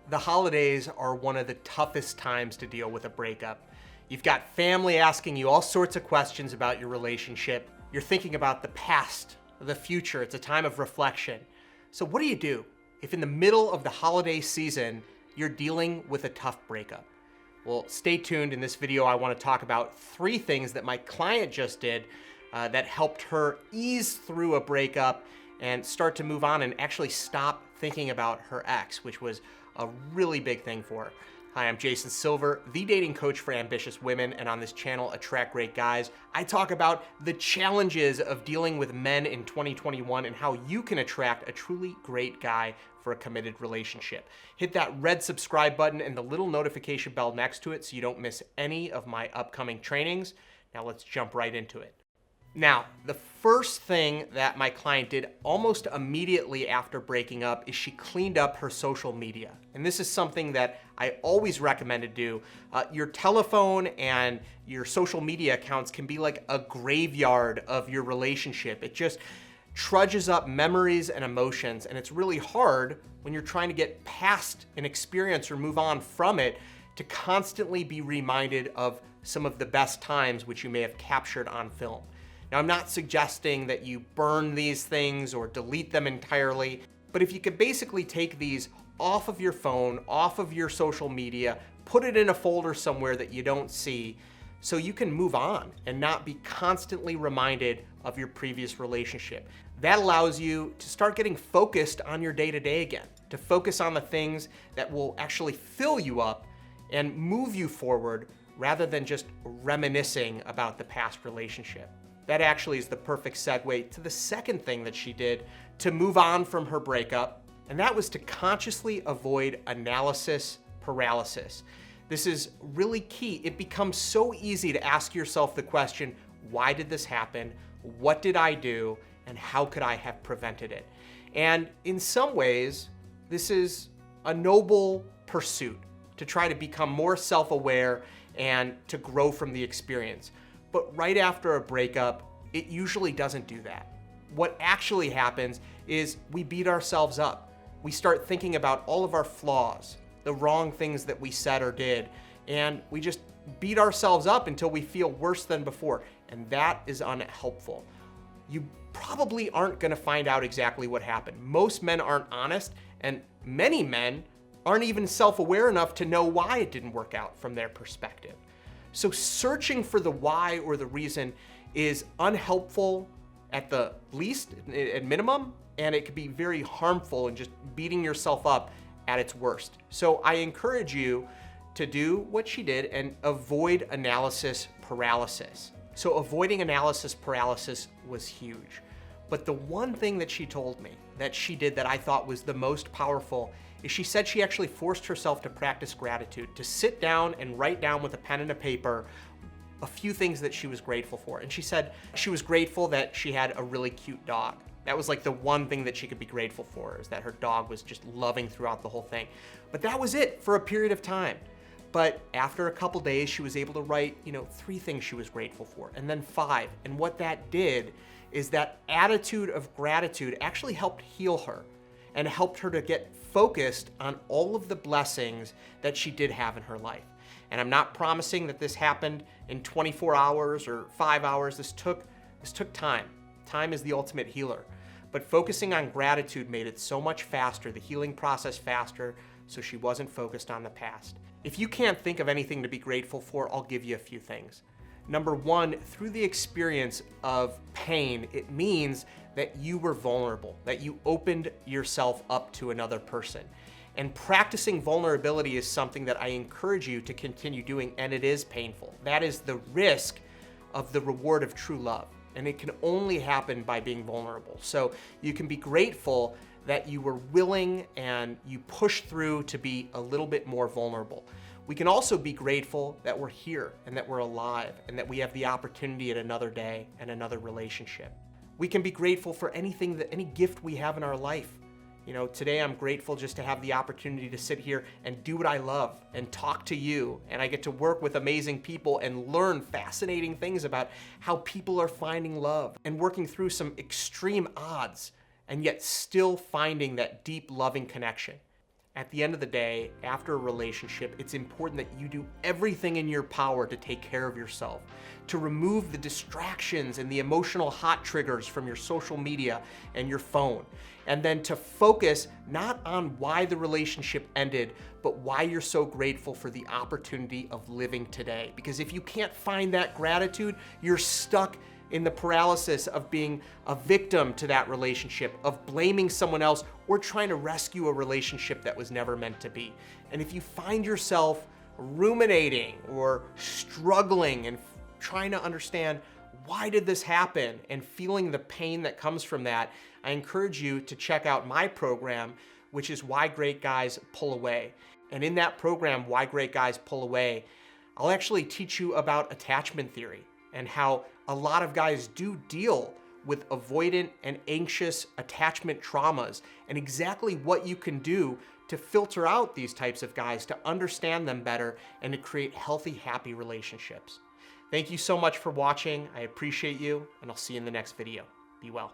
The holidays are one of the toughest times to deal with a breakup. You've got family asking you all sorts of questions about your relationship. You're thinking about the past, the future. It's a time of reflection. So what do you do if in the middle of the holiday season, you're dealing with a tough breakup? Well, stay tuned. In this video, I want to talk about 3 things that my client just did that helped her ease through a breakup and start to move on and actually stop thinking about her ex, which was a really big thing for her. Hi, I'm Jason Silver, the dating coach for ambitious women, and on this channel, Attract Great Guys, I talk about the challenges of dealing with men in 2021 and how you can attract a truly great guy for a committed relationship. Hit that red subscribe button and the little notification bell next to it so you don't miss any of my upcoming trainings. Now let's jump right into it. Now, the first thing that my client did almost immediately after breaking up is she cleaned up her social media. And this is something that I always recommend to do. Your telephone and your social media accounts can be like a graveyard of your relationship. It just trudges up memories and emotions, and it's really hard when you're trying to get past an experience or move on from it to constantly be reminded of some of the best times which you may have captured on film. Now, I'm not suggesting that you burn these things or delete them entirely, but if you could basically take these off of your phone, off of your social media, put it in a folder somewhere that you don't see, so you can move on and not be constantly reminded of your previous relationship. That allows you to start getting focused on your day-to-day again, to focus on the things that will actually fill you up and move you forward rather than just reminiscing about the past relationship. That actually is the perfect segue to the second thing that she did to move on from her breakup, and that was to consciously avoid analysis paralysis. This is really key. It becomes so easy to ask yourself the question, why did this happen? What did I do? And how could I have prevented it? And in some ways, this is a noble pursuit to try to become more self-aware and to grow from the experience. But right after a breakup, it usually doesn't do that. What actually happens is we beat ourselves up. We start thinking about all of our flaws, the wrong things that we said or did, and we just beat ourselves up until we feel worse than before, and that is unhelpful. You probably aren't gonna find out exactly what happened. Most men aren't honest, and many men aren't even self-aware enough to know why it didn't work out from their perspective. So searching for the why or the reason is unhelpful at the least, at minimum, and it could be very harmful in just beating yourself up at its worst. So I encourage you to do what she did and avoid analysis paralysis. So avoiding analysis paralysis was huge. But the one thing that she told me that she did that I thought was the most powerful is she said she actually forced herself to practice gratitude, to sit down and write down with a pen and a paper a few things that she was grateful for. And she said she was grateful that she had a really cute dog. That was like the one thing that she could be grateful for, is that her dog was just loving throughout the whole thing. But that was it for a period of time. But after a couple days, she was able to write, 3 things she was grateful for, and then 5. And what that did is that attitude of gratitude actually helped heal her and helped her to get focused on all of the blessings that she did have in her life. And I'm not promising that this happened in 24 hours or 5 hours. This took time. Time is the ultimate healer. But focusing on gratitude made it so much faster, the healing process faster, so she wasn't focused on the past. If you can't think of anything to be grateful for, I'll give you a few things. Number 1, through the experience of pain, it means that you were vulnerable, that you opened yourself up to another person. And practicing vulnerability is something that I encourage you to continue doing, and it is painful. That is the risk of the reward of true love, and it can only happen by being vulnerable. So you can be grateful that you were willing and you pushed through to be a little bit more vulnerable. We can also be grateful that we're here and that we're alive and that we have the opportunity at another day and another relationship. We can be grateful for any gift we have in our life. Today I'm grateful just to have the opportunity to sit here and do what I love and talk to you. And I get to work with amazing people and learn fascinating things about how people are finding love and working through some extreme odds and yet still finding that deep loving connection. At the end of the day, after a relationship, it's important that you do everything in your power to take care of yourself, to remove the distractions and the emotional hot triggers from your social media and your phone, and then to focus not on why the relationship ended, but why you're so grateful for the opportunity of living today. Because if you can't find that gratitude, you're stuck in the paralysis of being a victim to that relationship, of blaming someone else, or trying to rescue a relationship that was never meant to be. And if you find yourself ruminating or struggling and trying to understand why did this happen and feeling the pain that comes from that, I encourage you to check out my program, which is Why Great Guys Pull Away. And in that program, Why Great Guys Pull Away, I'll actually teach you about attachment theory and how a lot of guys do deal with avoidant and anxious attachment traumas, and exactly what you can do to filter out these types of guys, to understand them better, and to create healthy, happy relationships. Thank you so much for watching. I appreciate you, and I'll see you in the next video. Be well.